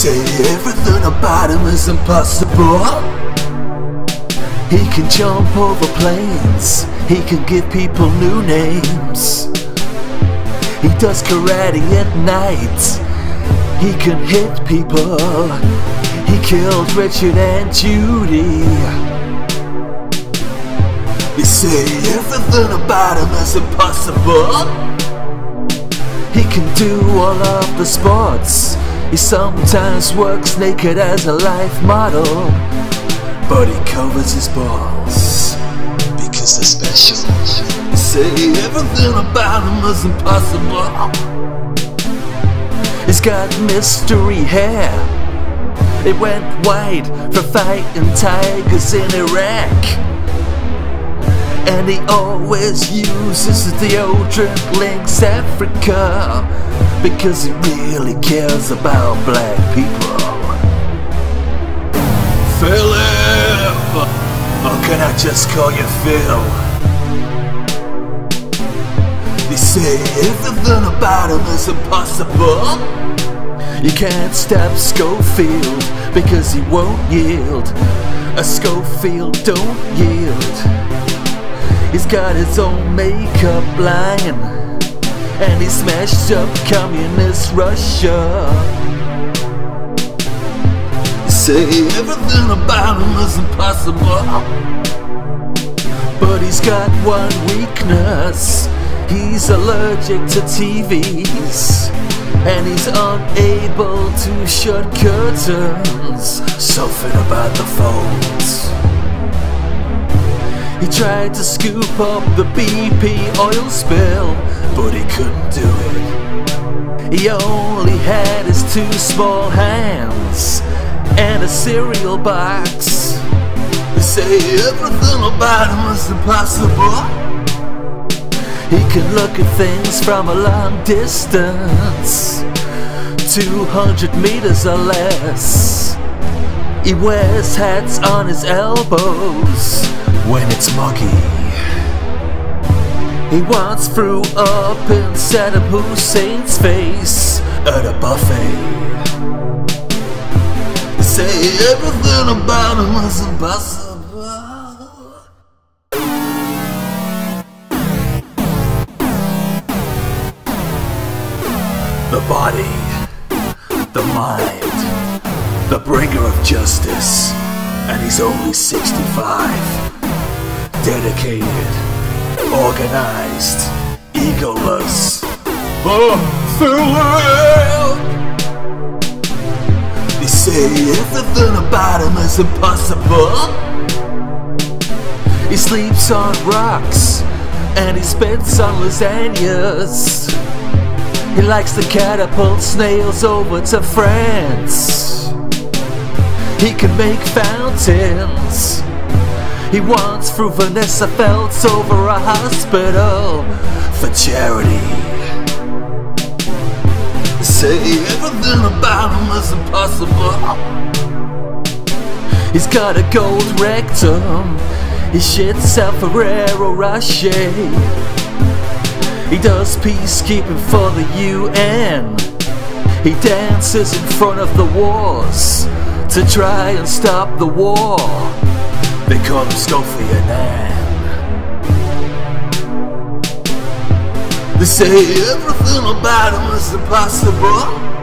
say everything about him is impossible. He can jump over planes, he can give people new names. He does karate at night, he can hit people. He killed Richard and Judy. They say everything about him is impossible. He can do all of the sports. He sometimes works naked as a life model, but he covers his balls because they're special. They say everything about him is impossible. He's got mystery hair. It went white for fighting tigers in Iraq. And he always uses deodorant Lynx Africa because he really cares about black people. Phillip, or can I just call you Phil? They say everything about him is impossible. You can't stop Schofield because he won't yield. A Schofield don't yield. He's got his own makeup line, and he smashed up communist Russia. You say everything about him is impossible, but he's got one weakness. He's allergic to TVs, and he's unable to shut curtains. Something about the phones. He tried to scoop up the BP oil spill, but he couldn't do it. He only had his two small hands and a cereal box. They say everything about him is impossible. He can look at things from a long distance, 200 meters or less. He wears hats on his elbows when it's muggy. He once threw up in Saddam Hussein's face at a buffet. They say everything about him is impossible. The body, the mind, the bringer of justice, and he's only 65. Dedicated, organized, egoless. Oh, Phillip! They say everything about him is impossible. He sleeps on rocks, and he spits on lasagnas. He likes to catapult snails over to France. He can make fountains. He once threw Vanessa Feltz over a hospital for charity. They say everything about him is impossible. He's got a gold rectum. He shits out Ferrero Rocher. He does peacekeeping for the UN. He dances in front of the wars to try and stop the war. They call him Schofield Ann. They say everything about him is impossible.